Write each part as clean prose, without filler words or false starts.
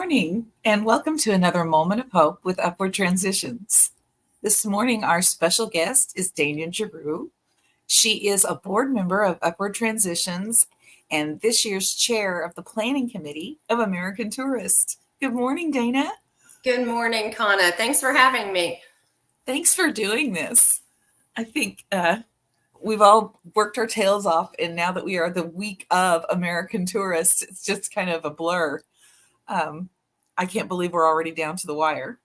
morning, and welcome to another Moment of Hope with Upward Transitions. This morning, our special guest is Dana Giroux. She is a board member of Upward Transitions and this year's chair of the Planning Committee of American Tourist. Good morning, Dana. Good morning, Kana. Thanks for having me. Thanks for doing this. I think we've all worked our tails off, and now that we are the week of American Tourist, it's just kind of a blur. I can't believe we're already down to the wire.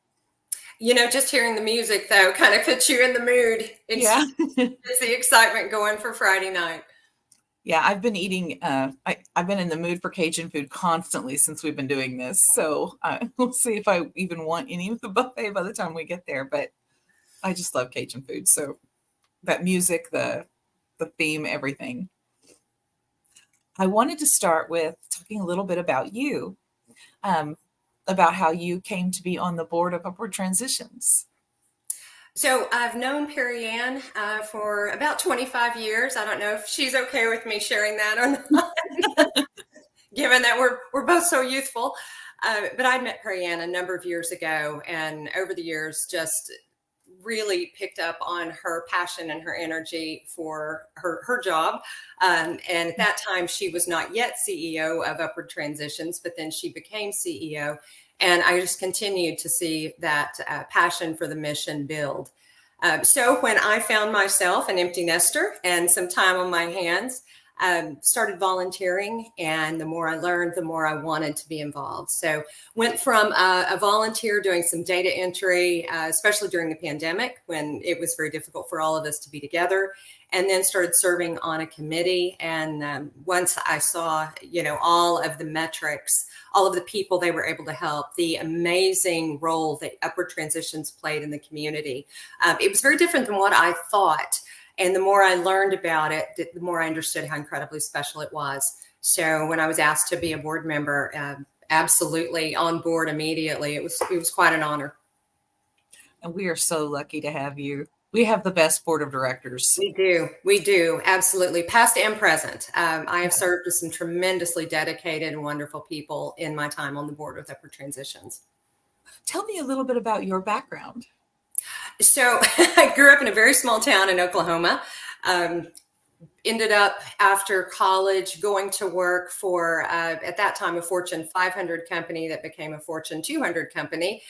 You know, just hearing the music, though, kind of puts you in the mood. Yeah. It's the excitement going for Friday night. Yeah, I've been eating, I've been in the mood for Cajun food constantly since we've been doing this. So we'll see if I even want any of the buffet by the time we get there. But I just love Cajun food. So that music, the theme, everything. I wanted to start with talking a little bit about you. About how you came to be on the board of Upward Transitions. So I've known Perry Ann for about 25 years. I don't know if she's okay with me sharing that or not, given that we're both so youthful. But I met Perry Ann a number of years ago, and over the years just really picked up on her passion and her energy for her job. And at that time, she was not yet CEO of Upward Transitions, but then she became CEO. And I just continued to see that passion for the mission build. So when I found myself an empty nester and some time on my hands, started volunteering, and the more I learned, the more I wanted to be involved. So went from a volunteer doing some data entry, especially during the pandemic when it was very difficult for all of us to be together, and then started serving on a committee. And once I saw, all of the metrics, all of the people they were able to help, the amazing role that Upward Transitions played in the community, it was very different than what I thought. And the more I learned about it, the more I understood how incredibly special it was. So when I was asked to be a board member, absolutely on board immediately. It was quite an honor. And we are so lucky to have you. We have the best board of directors. We do. Absolutely. Past and present. I have served with some tremendously dedicated and wonderful people in my time on the board with Upward Transitions. Tell me a little bit about your background. So I grew up in a very small town in Oklahoma. Ended up after college going to work for, at that time, a Fortune 500 company that became a Fortune 200 company.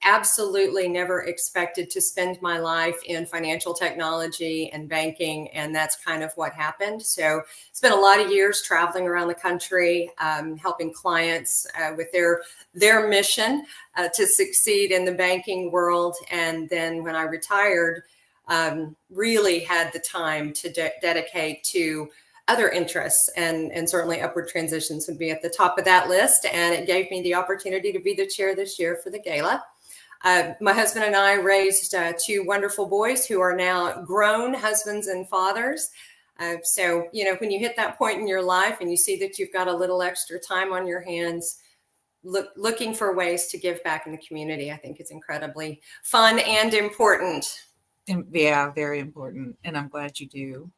Absolutely never expected to spend my life in financial technology and banking, and that's kind of what happened. So spent a lot of years traveling around the country, helping clients with their mission to succeed in the banking world. And then when I retired, really had the time to dedicate to other interests, and certainly Upward Transitions would be at the top of that list. And it gave me the opportunity to be the chair this year for the gala. My husband and I raised two wonderful boys who are now grown husbands and fathers. So, when you hit that point in your life and you see that you've got a little extra time on your hands, looking for ways to give back in the community, I think is incredibly fun and important. Yeah, very important. And I'm glad you do.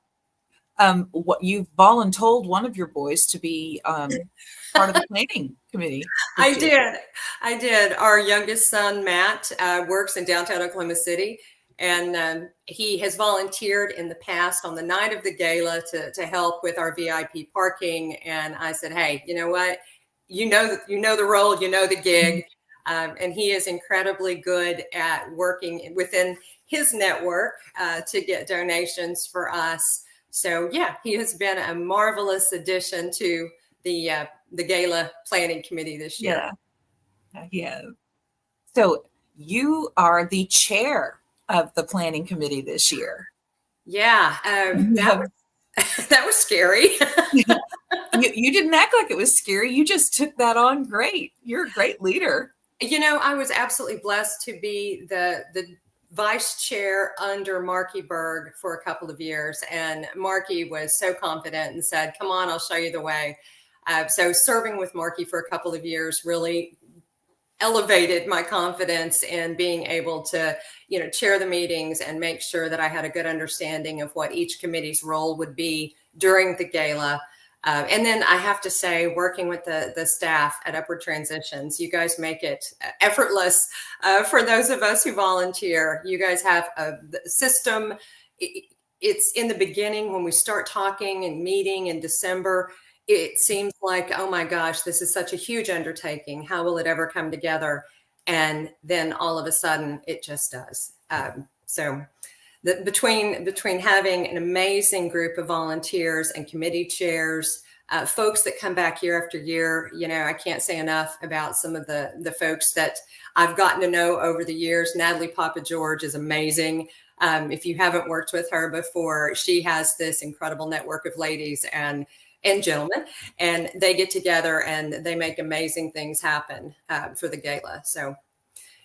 What you've voluntold one of your boys to be part of the planning committee. I did. Our youngest son, Matt, works in downtown Oklahoma City, and he has volunteered in the past on the night of the gala to help with our VIP parking. And I said, hey, you know what? You know the role, the gig. And he is incredibly good at working within his network to get donations for us. So yeah, he has been a marvelous addition to the gala planning committee this year. Yeah. So you are the chair of the planning committee this year. Yeah, that was scary. You didn't act like it was scary. You just took that on great. You're a great leader. I was absolutely blessed to be the vice chair under Marky Berg for a couple of years. And Marky was so confident and said, come on, I'll show you the way. So serving with Marky for a couple of years really elevated my confidence in being able to, chair the meetings and make sure that I had a good understanding of what each committee's role would be during the gala. And then I have to say, working with the staff at Upward Transitions, you guys make it effortless for those of us who volunteer. You guys have a system. It's in the beginning when we start talking and meeting in December. It seems like, oh my gosh, this is such a huge undertaking. How will it ever come together? And then all of a sudden, it just does. So between having an amazing group of volunteers and committee chairs, folks that come back year after year, I can't say enough about some of the folks that I've gotten to know over the years. Natalie Papa George is amazing. If you haven't worked with her before, she has this incredible network of ladies and gentlemen, and they get together and they make amazing things happen for the gala. So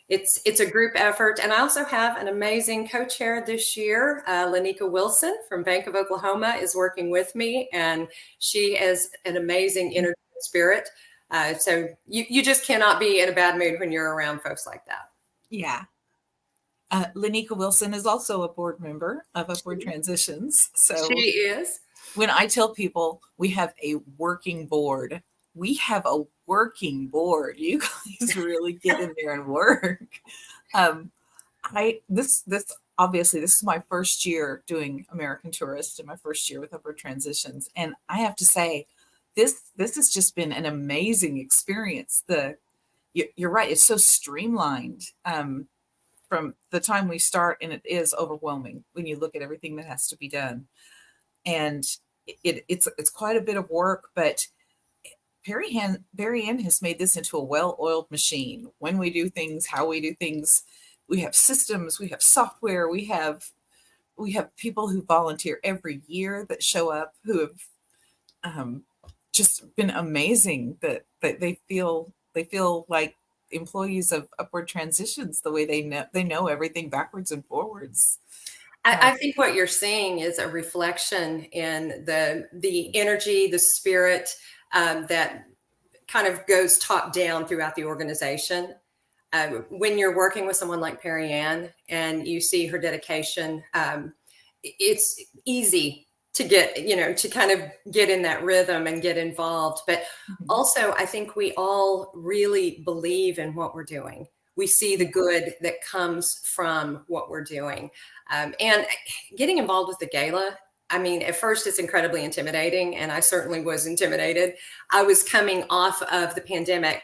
it's a group effort. And I also have an amazing co-chair this year. Lanika Wilson from Bank of Oklahoma is working with me, and she is an amazing energy and spirit. So you just cannot be in a bad mood when you're around folks like that. Yeah. Lanika Wilson is also a board member of Upward Transitions. So she is. When I tell people we have a working board, we have a working board. You guys really get in there and work. This obviously this is my first year doing American Tourist and my first year with Upward Transitions, and I have to say, this has just been an amazing experience. You're right; it's so streamlined from the time we start, and it is overwhelming when you look at everything that has to be done, and it's quite a bit of work, but Barry Ann has made this into a well-oiled machine. When we do things, how we do things, we have systems, we have software, we have people who volunteer every year that show up who have just been amazing. That they feel like employees of Upward Transitions, the way they know everything backwards and forwards. I think what you're seeing is a reflection in the energy, the spirit that kind of goes top down throughout the organization. When you're working with someone like Perry Ann and you see her dedication, it's easy to get, to kind of get in that rhythm and get involved. But also, I think we all really believe in what we're doing. We see the good that comes from what we're doing. And getting involved with the gala, I mean, at first it's incredibly intimidating, and I certainly was intimidated. I was coming off of the pandemic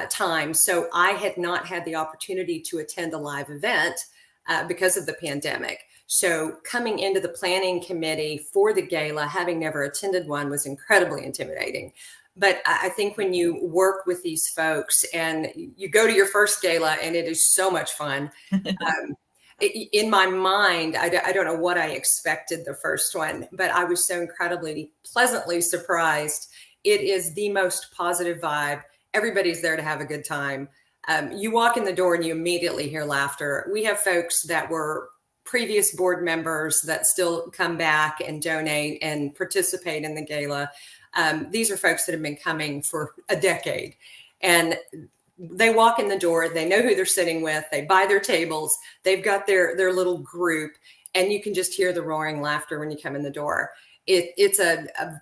time, so I had not had the opportunity to attend a live event because of the pandemic. So coming into the planning committee for the gala, having never attended one, was incredibly intimidating. But I think when you work with these folks and you go to your first gala, and it is so much fun. In my mind, I don't know what I expected the first one, but I was so incredibly pleasantly surprised. It is the most positive vibe. Everybody's there to have a good time. You walk in the door and you immediately hear laughter. We have folks that were previous board members that still come back and donate and participate in the gala. These are folks that have been coming for a decade, and they walk in the door, they know who they're sitting with, they buy their tables, they've got their little group, and you can just hear the roaring laughter when you come in the door. It's a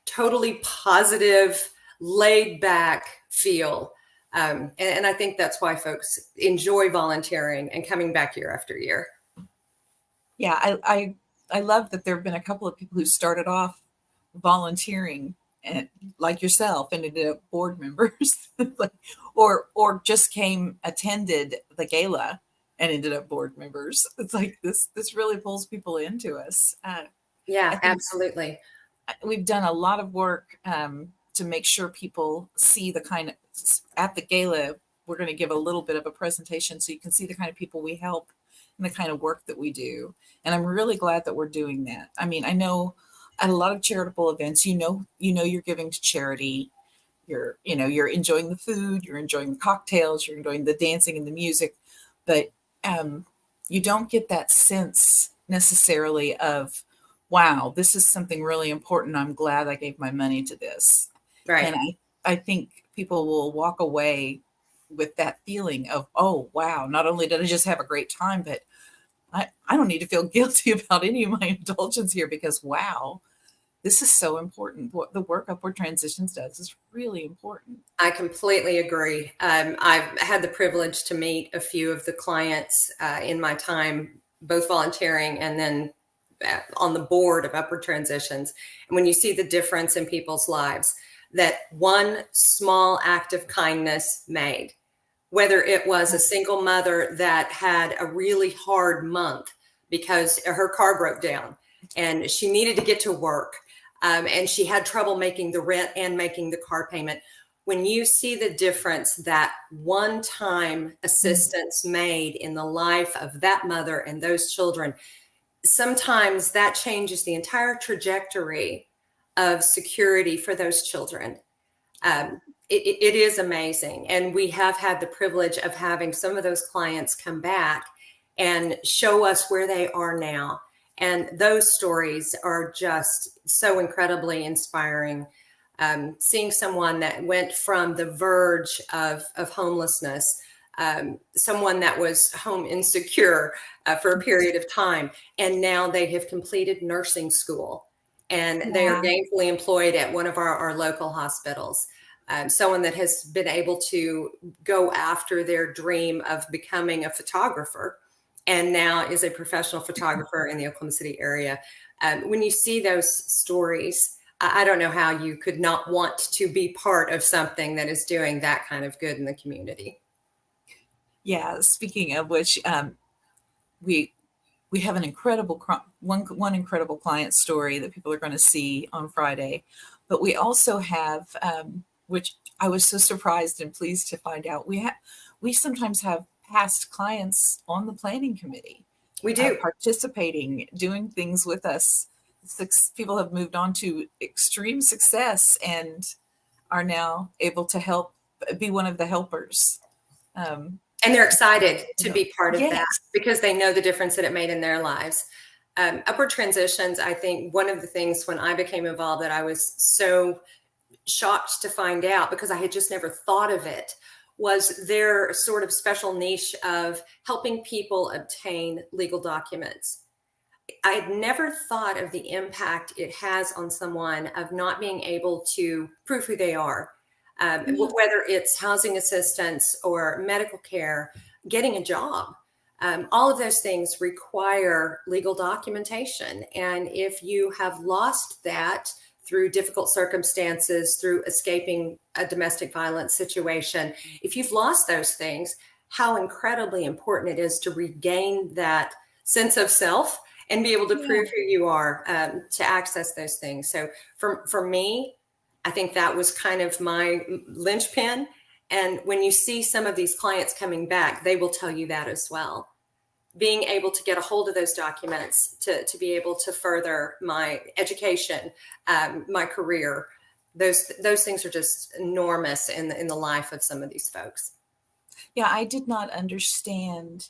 totally positive, laid back feel. And I think that's why folks enjoy volunteering and coming back year after year. Yeah, I love that there have been a couple of people who started off volunteering and like yourself and ended up board members or just attended the gala and ended up board members. It's like this really pulls people into us. Yeah, absolutely. We've done a lot of work to make sure people see the kind of, at the gala, we're going to give a little bit of a presentation so you can see the kind of people we help and the kind of work that we do. And I'm really glad that we're doing that. I mean, I know at a lot of charitable events, you're giving to charity. You're enjoying the food, you're enjoying the cocktails, you're enjoying the dancing and the music, but you don't get that sense necessarily of, wow, this is something really important. I'm glad I gave my money to this. Right. And I think people will walk away with that feeling of, oh, wow, not only did I just have a great time, but I don't need to feel guilty about any of my indulgence here because, wow, this is so important. What the work Upward Transitions does is really important. I completely agree. I've had the privilege to meet a few of the clients in my time, both volunteering and then on the board of Upward Transitions. And when you see the difference in people's lives that one small act of kindness made, whether it was a single mother that had a really hard month because her car broke down and she needed to get to work, and she had trouble making the rent and making the car payment. When you see the difference that one time assistance made in the life of that mother and those children, sometimes that changes the entire trajectory of security for those children. It is amazing. And we have had the privilege of having some of those clients come back and show us where they are now. And those stories are just so incredibly inspiring. Seeing someone that went from the verge of homelessness, someone that was home insecure for a period of time, and now they have completed nursing school and they are Yeah. gainfully employed at one of our local hospitals. Someone that has been able to go after their dream of becoming a photographer and now is a professional photographer in the Oklahoma City area. When you see those stories, I don't know how you could not want to be part of something that is doing that kind of good in the community. Yeah. Speaking of which, we we have an incredible one incredible client story that people are going to see on Friday, but we also have, which I was so surprised and pleased to find out, we sometimes have past clients on the planning committee, We do. participating, doing things with us. People have moved on to extreme success and are now able to help, be one of the helpers. Um, And they're excited to no. be part of that Yes. because they know the difference that it made in their lives. Upward Transitions, I think one of the things when I became involved that I was so shocked to find out, because I had just never thought of it, was their sort of special niche of helping people obtain legal documents. I had never thought of the impact it has on someone of not being able to prove who they are, Yeah. whether it's housing assistance or medical care, getting a job. All of those things require legal documentation. And if you have lost that through difficult circumstances, through escaping a domestic violence situation, if you've lost those things, how incredibly important it is to regain that sense of self and be able to Yeah. prove who you are, to access those things. So for me, I think that was kind of my linchpin. And when you see some of these clients coming back, they will tell you that as well. Being able to get a hold of those documents to be able to further my education, my career, those things are just enormous in the life of some of these folks. Yeah, I did not understand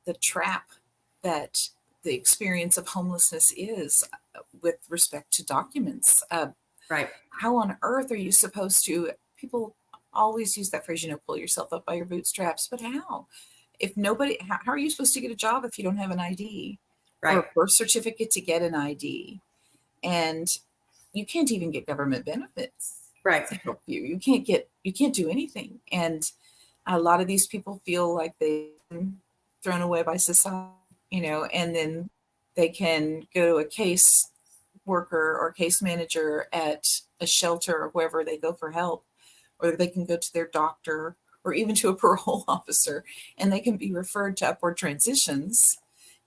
the trap that the experience of homelessness is, with respect to documents. Right. How on earth are you supposed to? People always use that phrase, pull yourself up by your bootstraps, but how? If nobody, how are you supposed to get a job if you don't have an ID or Right. a birth certificate to get an ID? And you can't even get government benefits Right. to help you. You can't do anything. And a lot of these people feel like they've been thrown away by society, and then they can go to a case worker or case manager at a shelter or wherever they go for help, or they can go to their doctor or even to a parole officer, and they can be referred to Upward Transitions,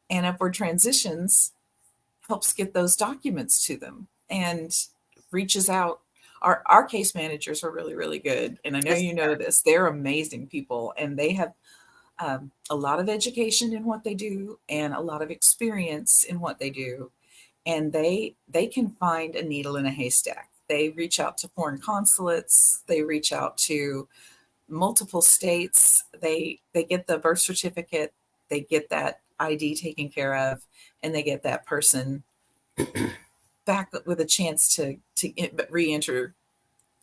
and Upward Transitions helps get those documents to them and reaches out. Our case managers are really, really good. And I know Yes. you know this. They're amazing people, and they have, a lot of education in what they do and a lot of experience in what they do. And they can find a needle in a haystack. They reach out to foreign consulates. They reach out to multiple states. They get the birth certificate. They get that ID taken care of, and they get that person back with a chance to re-enter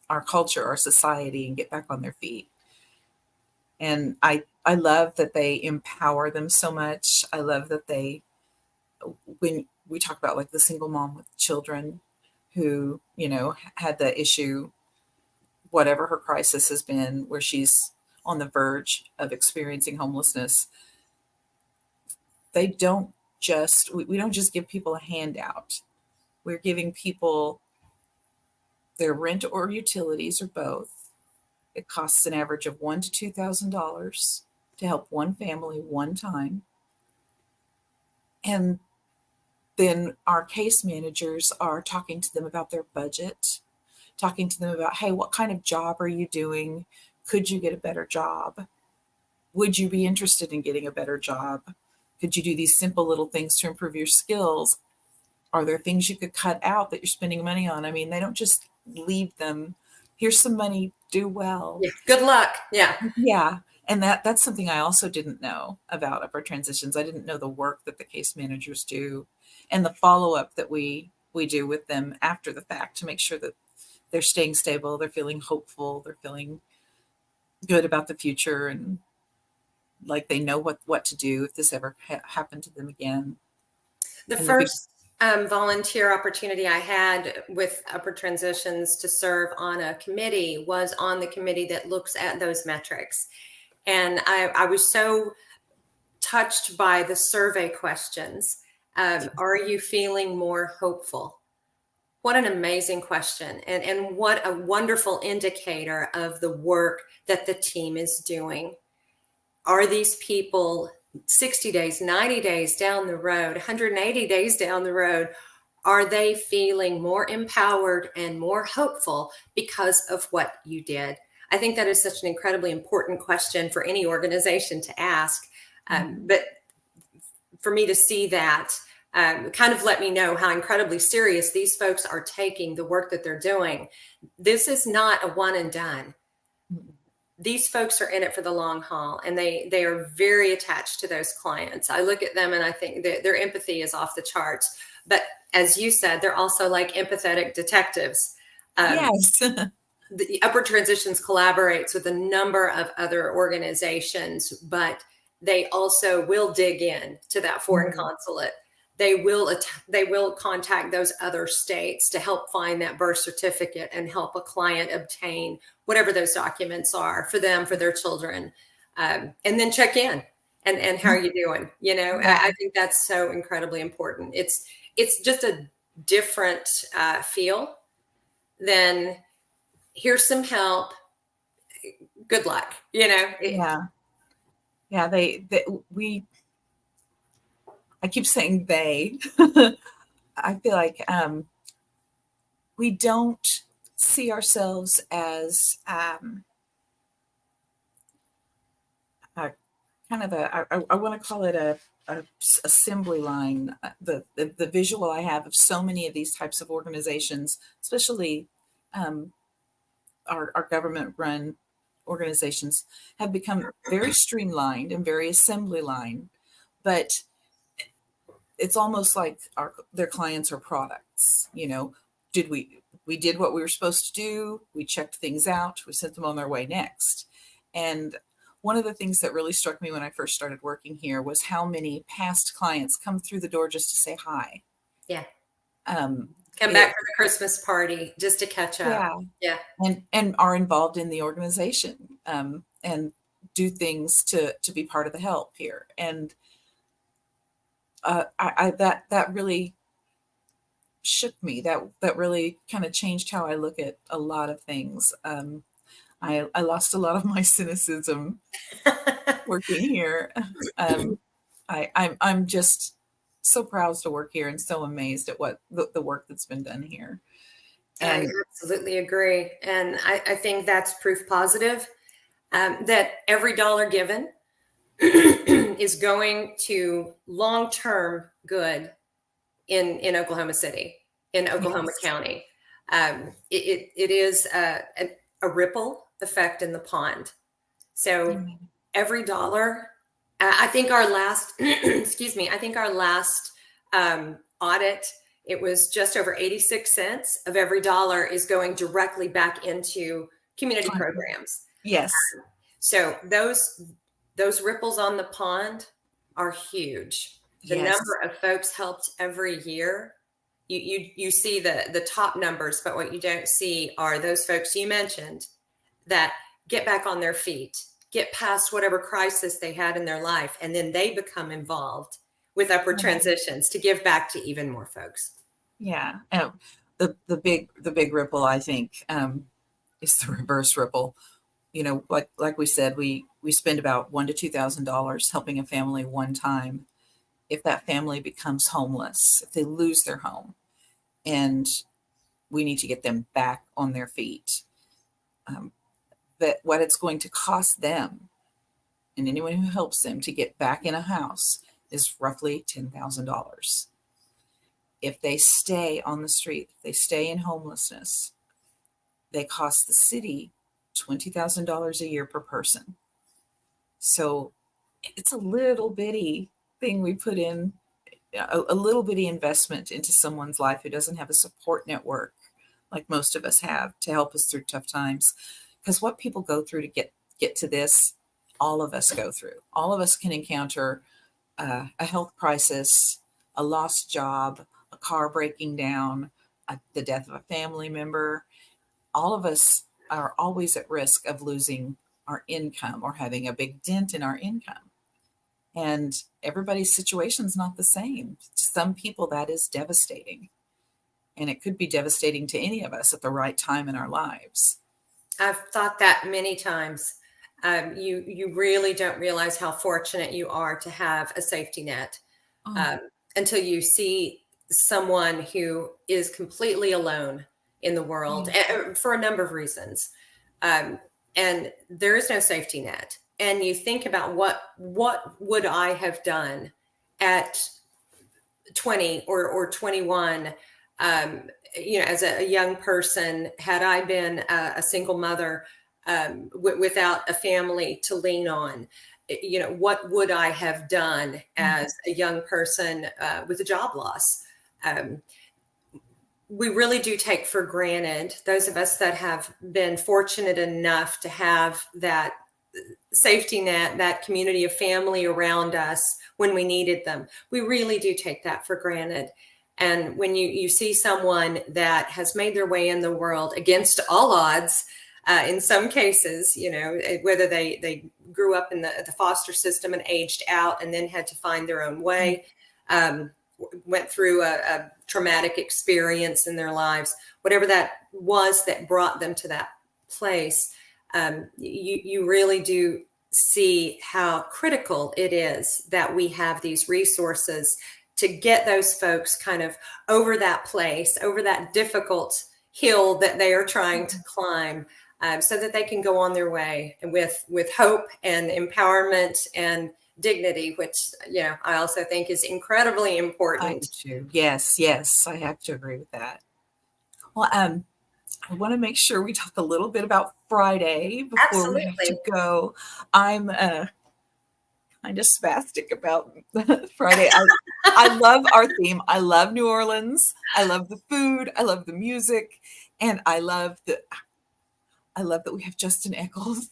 our culture, our society, and get back on their feet. And I love that they empower them so much. I love that when we talk about like the single mom with children who, had the issue, whatever her crisis has been, where she's on the verge of experiencing homelessness. They don't we don't just give people a handout. We're giving people their rent or utilities or both. It costs an average of $1,000 to $2,000 to help one family one time. And then our case managers are talking to them about their budget, talking to them about, hey, what kind of job are you doing? Could you get a better job? Would you be interested in getting a better job? Could you do these simple little things to improve your skills? Are there things you could cut out that you're spending money on? I mean, they don't just leave them, here's some money, do well. Yeah. Good luck. Yeah. Yeah. And that's something I also didn't know about upward transitions. I didn't know the work that the case managers do and the follow-up that we do with them after the fact to make sure that they're staying stable, they're feeling hopeful, they're feeling good about the future, and like they know what to do if this ever happened to them again. The And first volunteer opportunity I had with Upward Transitions to serve on a committee was on the committee that looks at those metrics. And I was so touched by the survey questions. Are you feeling more hopeful? What an amazing question. And what a wonderful indicator of the work that the team is doing. Are these people 60 days, 90 days down the road, 180 days down the road, are they feeling more empowered and more hopeful because of what you did? I think that is such an incredibly important question for any organization to ask. But for me to see that kind of let me know how incredibly serious these folks are taking the work that they're doing. This is not a one and done. These folks are in it for the long haul, and they are very attached to those clients. I look at them and I think that their empathy is off the charts. But as you said, they're also like empathetic detectives. yes. The Upward Transitions collaborates with a number of other organizations, but they also will dig in to that foreign consulate. They will contact those other states to help find that birth certificate and help a client obtain whatever those documents are for them, for their children, and then check in and how are you doing? Yeah. I think that's so incredibly important. It's just a different feel than here's some help. Good luck. Yeah. We, I keep saying they, I feel like we don't see ourselves as a kind of I want to call it a assembly line. The visual I have of so many of these types of organizations, especially our government run organizations, have become very streamlined and very assembly line, but it's almost like their clients are products. Did we did what we were supposed to do, we checked things out, we sent them on their way next. And one of the things that really struck me when I first started working here was how many past clients come through the door just to say hi. Yeah. Come back for the Christmas party just to catch up. Yeah. And are involved in the organization, and do things to be part of the help here. And that really shook me. That really kind of changed how I look at a lot of things. I lost a lot of my cynicism working here. I'm just so proud to work here and so amazed at what the work that's been done here. And I absolutely agree. And I think that's proof positive that every dollar given is going to long-term good in Oklahoma City, in Oklahoma County. It is a ripple effect in the pond. So every dollar, I think our last, excuse me, I think our last audit, it was just over 86 cents of every dollar is going directly back into community programs. Yes. So those ripples on the pond are huge. The number of folks helped every year, you see the top numbers, but what you don't see are those folks you mentioned that get back on their feet, get past whatever crisis they had in their life, and then they become involved with upward transitions to give back to even more folks. Yeah. The big ripple, I think, is the reverse ripple. Like we said, we spend about $1,000 to $2,000 helping a family one time. If that family becomes homeless, if they lose their home, and we need to get them back on their feet, that what it's going to cost them and anyone who helps them to get back in a house is roughly $10,000. If they stay on the street, if they stay in homelessness, they cost the city $20,000 a year per person. So it's a little bitty thing we put in, a little bitty investment into someone's life who doesn't have a support network like most of us have to help us through tough times. Because what people go through to get to this, all of us go through. All of us can encounter a health crisis, a lost job, a car breaking down, the death of a family member. All of us are always at risk of losing our income or having a big dent in our income. And everybody's situation is not the same. To some people, that is devastating. And it could be devastating to any of us at the right time in our lives. I've thought that many times. You really don't realize how fortunate you are to have a safety net Oh, until you see someone who is completely alone in the world yeah. for a number of reasons. Um, and there is no safety net. And you think about what would I have done at 20 or 21, as a young person, had I been a single mother without a family to lean on, what would I have done Mhm. as a young person with a job loss? Um, we really do take for granted, those of us that have been fortunate enough to have that safety net, that community of family around us when we needed them. We really do take that for granted. And when you see someone that has made their way in the world against all odds, in some cases, whether they grew up in the foster system and aged out and then had to find their own way, went through a traumatic experience in their lives, whatever that was that brought them to that place, you really do see how critical it is that we have these resources to get those folks kind of over that place, over that difficult hill that they are trying to climb, so that they can go on their way with hope and empowerment and dignity, which I also think is incredibly I do important. too. Yes, yes, I have to agree with that. Well, I want to make sure we talk a little bit about Friday before we have to Absolutely. go. I'm kind of spastic about Friday. I love our theme. I love New Orleans. I love the food. I love the music, and I love that we have Justin Eccles.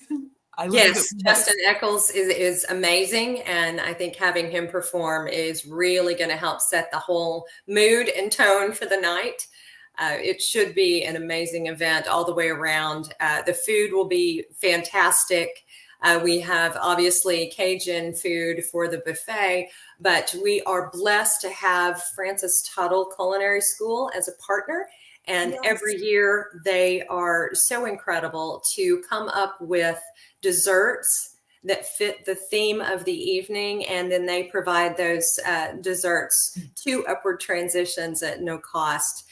I love that Yes, we have Justin Eccles is amazing. And I think having him perform is really going to help set the whole mood and tone for the night. It should be an amazing event all the way around. The food will be fantastic. We have obviously Cajun food for the buffet, but we are blessed to have Francis Tuttle Culinary School as a partner. And yes. every year they are so incredible to come up with desserts that fit the theme of the evening. And then they provide those desserts to upward transitions at no cost.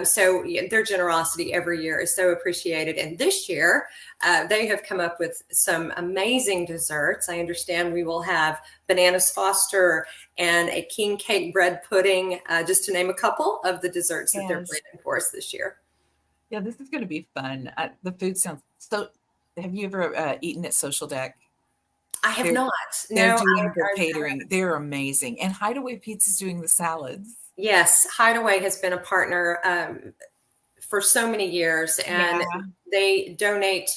So their generosity every year is so appreciated. And this year, they have come up with some amazing desserts. I understand we will have bananas Foster and a king cake bread pudding, just to name a couple of the desserts that they're Yes. planning for us this year. Yeah, this is going to be fun. The food sounds so. Have you ever eaten at Social Deck? I have They're not. they're No, doing the catering. They're amazing, and Hideaway Pizza's doing the salads. yes, Hideaway has been a partner for so many years, and Yeah. they donate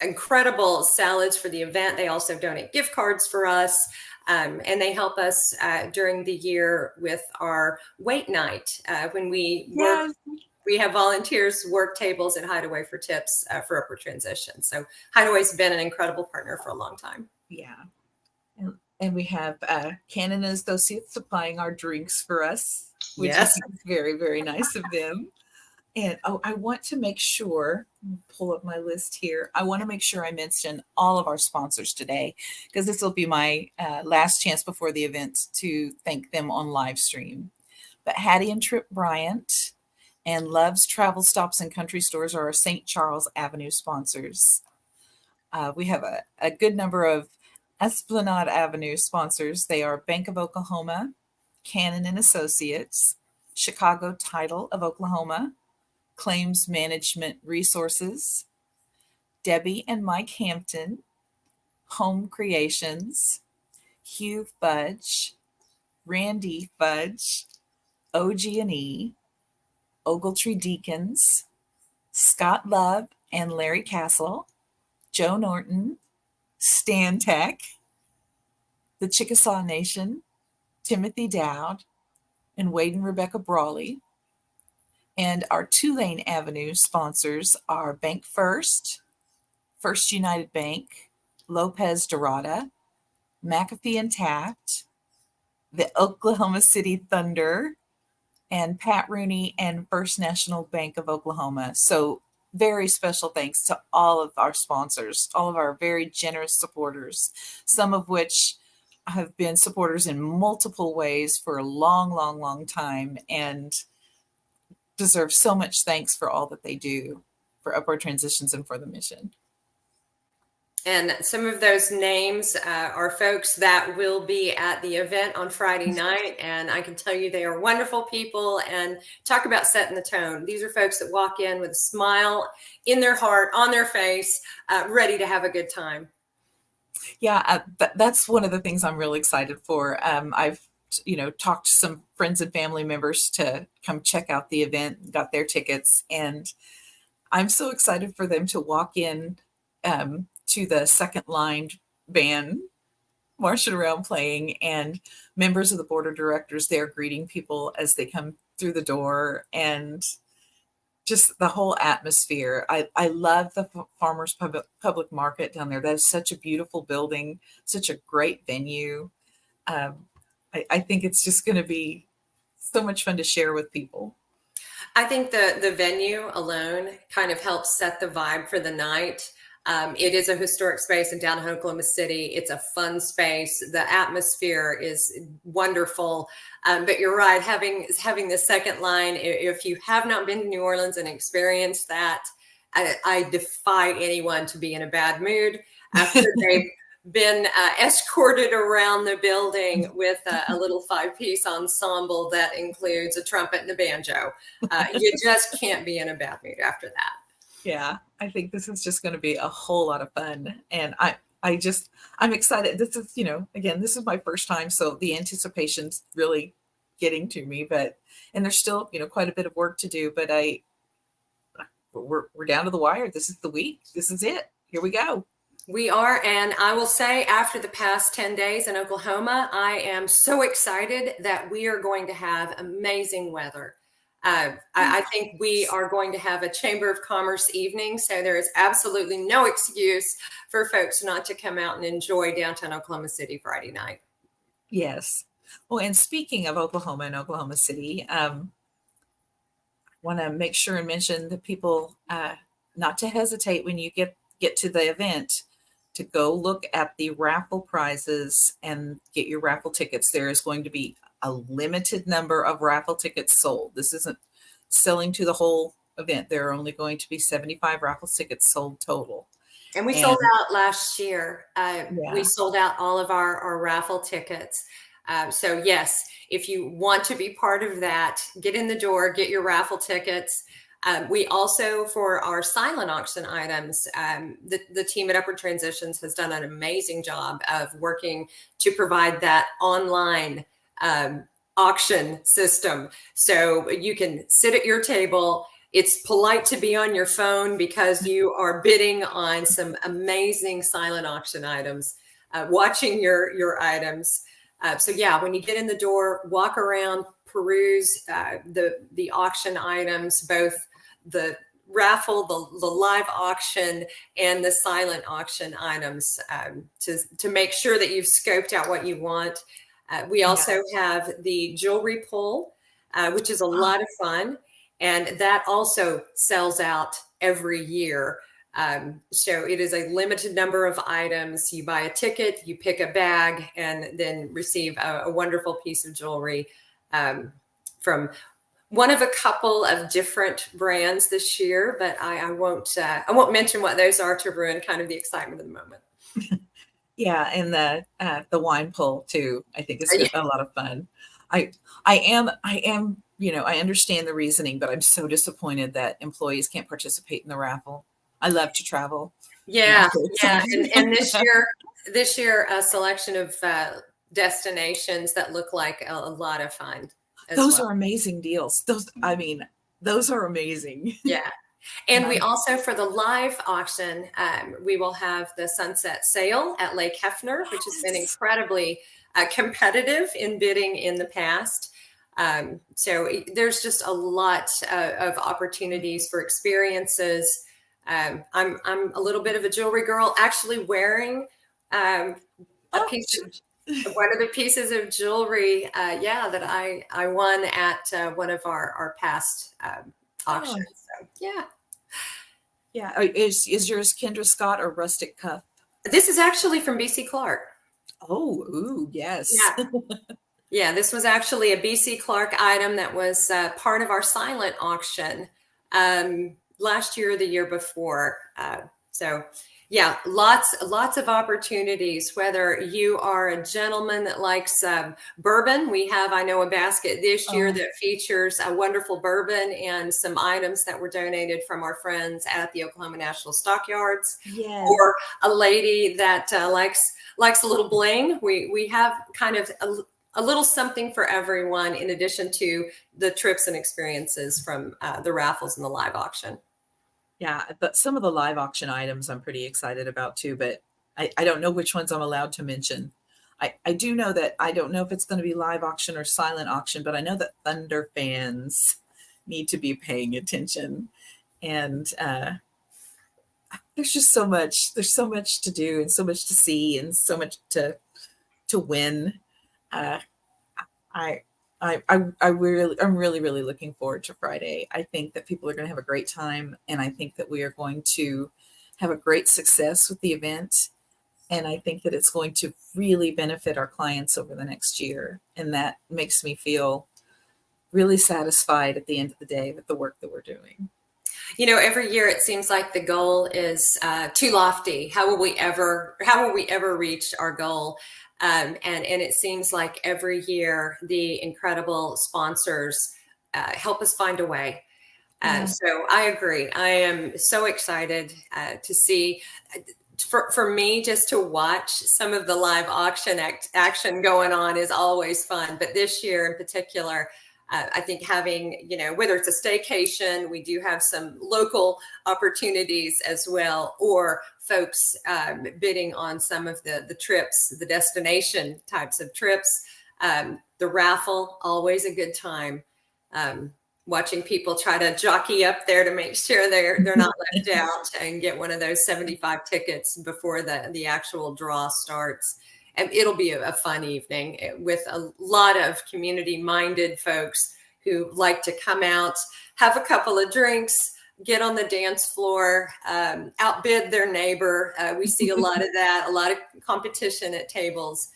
incredible salads for the event. They also donate gift cards for us. And they help us during the year with our wait night. When we work, Yes. we have volunteers work tables at Hideaway for tips for upward transition. So Hideaway's been an incredible partner for a long time. Yeah. And we have Cannon and Associates supplying our drinks for us, which I Yes. think is very, very nice of them. And I want to make sure, pull up my list here. I want to make sure I mention all of our sponsors today, because this will be my last chance before the event to thank them on live stream. But Hattie and Trip Bryant and Love's Travel Stops and Country Stores are our St. Charles Avenue sponsors. We have a good number of Esplanade Avenue sponsors. They are Bank of Oklahoma, Cannon and Associates, Chicago Title of Oklahoma, Claims Management Resources, Debbie and Mike Hampton, Home Creations, Hugh Fudge, Randy Fudge, OG&E, Ogletree Deacons, Scott Love and Larry Castle, Joe Norton, Stan Tech, the Chickasaw Nation, Timothy Dowd, and Wade and Rebecca Brawley. And our Tulane Avenue sponsors are Bank First, First United Bank, Lopez Dorada, McAfee and Taft, the Oklahoma City Thunder, and Pat Rooney and First National Bank of Oklahoma. So very special thanks to all of our sponsors, all of our very generous supporters, some of which have been supporters in multiple ways for a long, long, long time and deserve so much thanks for all that they do for Upward Transitions and for the mission. And some of those names are folks that will be at the event on Friday night. And I can tell you they are wonderful people. And talk about setting the tone. These are folks that walk in with a smile in their heart, on their face, ready to have a good time. Yeah, that's one of the things I'm really excited for. I've talked to some friends and family members to come check out the event, got their tickets, and I'm so excited for them to walk in to the second line band marching around playing, and members of the board of directors there greeting people as they come through the door, and just the whole atmosphere. I love the Farmers Public Market down there. That is such a beautiful building, such a great venue. I think it's just going to be so much fun to share with people. I think the venue alone kind of helps set the vibe for the night. It is a historic space in downtown Oklahoma City. It's a fun space. The atmosphere is wonderful. But you're right, having the second line, if you have not been to New Orleans and experienced that, I defy anyone to be in a bad mood after they've been escorted around the building with a little 5-piece ensemble that includes a trumpet and a banjo. You just can't be in a bad mood after that. Yeah, I think this is just going to be a whole lot of fun. And I'm excited. This is, again, this is my first time. So the anticipation's really getting to me, and there's still, quite a bit of work to do, but we're down to the wire. This is the week. This is it. Here we go. We are, and I will say after the past 10 days in Oklahoma, I am so excited that we are going to have amazing weather. I think we are going to have a Chamber of Commerce evening, so there is absolutely no excuse for folks not to come out and enjoy downtown Oklahoma City Friday night. Yes. Well, and speaking of Oklahoma and Oklahoma City, want to make sure and mention that people not to hesitate when you get to the event to go look at the raffle prizes and get your raffle tickets. There is going to be a limited number of raffle tickets sold. This isn't selling to the whole event. There are only going to be 75 raffle tickets sold total. And we sold out last year. Yeah. We sold out all of our raffle tickets. So yes, if you want to be part of that, get in the door, get your raffle tickets. We also, for our silent auction items, the team at Upward Transitions has done an amazing job of working to provide that online auction system. So you can sit at your table, It's polite to be on your phone because you are bidding on some amazing silent auction items, watching your items. So yeah, when you get in the door, walk around, peruse the auction items, both the raffle, the live auction, and the silent auction items, to make sure that you've scoped out what you want. We also have the jewelry pull, which is a lot of fun. And that also sells out every year. So it is a limited number of items. You buy a ticket, you pick a bag, and then receive a wonderful piece of jewelry from one of a couple of different brands this year. But I won't mention what those are to ruin kind of the excitement of the moment. Yeah, and the wine pull too, I think is a lot of fun. I am, I understand the reasoning, but I'm so disappointed that employees can't participate in the raffle. I love to travel. Yeah, So yeah. And this year, a selection of destinations that look like a lot of fun as those well. are amazing deals. Those are amazing. Yeah. And we also, for the live auction, we will have the sunset sail at Lake Hefner, which has been incredibly competitive in bidding in the past. So there's just a lot of opportunities for experiences. I'm a little bit of a jewelry girl, one of the pieces of jewelry, that I won at one of our past auctions. So yeah. Yeah. Is yours Kendra Scott or Rustic Cuff? This is actually from BC Clark. Oh, ooh, yes. Yeah. Yeah, this was actually a BC Clark item that was part of our silent auction last year or the year before. So yeah, lots of opportunities, whether you are a gentleman that likes bourbon. We have, I know, a basket this year that features a wonderful bourbon and some items that were donated from our friends at the Oklahoma National Stockyards. Yes. Or a lady that likes a little bling. We have kind of a little something for everyone, in addition to the trips and experiences from the raffles and the live auction. Yeah, but some of the live auction items I'm pretty excited about too, but I don't know which ones I'm allowed to mention. I do know that I don't know if it's going to be live auction or silent auction, but I know that Thunder fans need to be paying attention. And there's just so much. There's so much to do and so much to see and so much to win. Uh, I'm really looking forward to Friday. I think that people are going to have a great time, and I think that we are going to have a great success with the event. And I think that it's going to really benefit our clients over the next year. And that makes me feel really satisfied at the end of the day with the work that we're doing. Every year it seems like the goal is too lofty. How will we ever reach our goal? And it seems like every year the incredible sponsors help us find a way. So I agree. I am so excited to see, for me, just to watch some of the live auction action going on is always fun. But this year in particular, I think having, whether it's a staycation, we do have some local opportunities as well, or folks bidding on some of the trips, the destination types of trips. The raffle, always a good time. Watching people try to jockey up there to make sure they're not left out and get one of those 75 tickets before the actual draw starts. And it'll be a fun evening with a lot of community-minded folks who like to come out, have a couple of drinks, get on the dance floor, outbid their neighbor. We see a lot of that, a lot of competition at tables.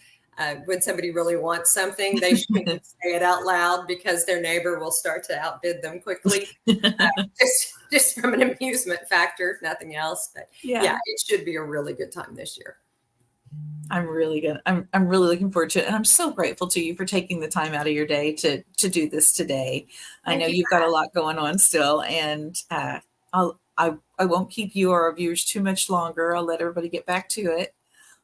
When somebody really wants something, they shouldn't say it out loud because their neighbor will start to outbid them quickly. Just from an amusement factor, if nothing else. But yeah, it should be a really good time this year. I'm really looking forward to it. And I'm so grateful to you for taking the time out of your day to do this today. I know you've got a lot going on still, and I won't keep you or our viewers too much longer. I'll let everybody get back to it.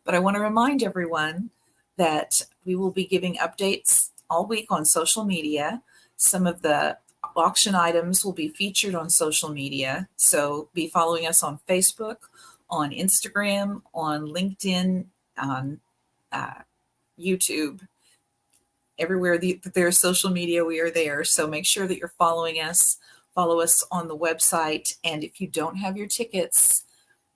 But I want to remind everyone that we will be giving updates all week on social media. Some of the auction items will be featured on social media. So be following us on Facebook, on Instagram, on LinkedIn, on YouTube. Everywhere that there's social media, we are there. So make sure that you're following us. Follow us on the website. And if you don't have your tickets,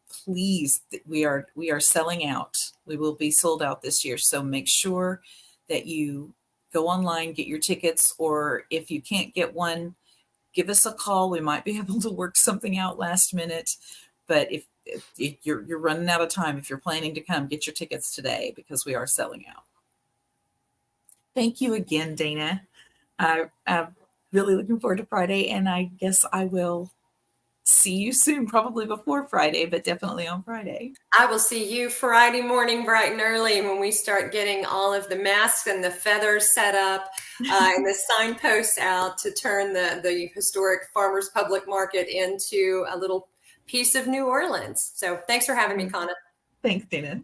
please, we are selling out. We will be sold out this year. So make sure that you go online, get your tickets, or if you can't get one, give us a call. We might be able to work something out last minute. But if you're running out of time, if you're planning to come, get your tickets today because we are selling out. Thank you again, Dana. I'm really looking forward to Friday, and I guess I will see you soon, probably before Friday, but definitely on Friday. I will see you Friday morning bright and early when we start getting all of the masks and the feathers set up and the signposts out to turn the historic Farmers Public Market into a little piece of New Orleans. So thanks for having me, Conna. Thanks, Dana.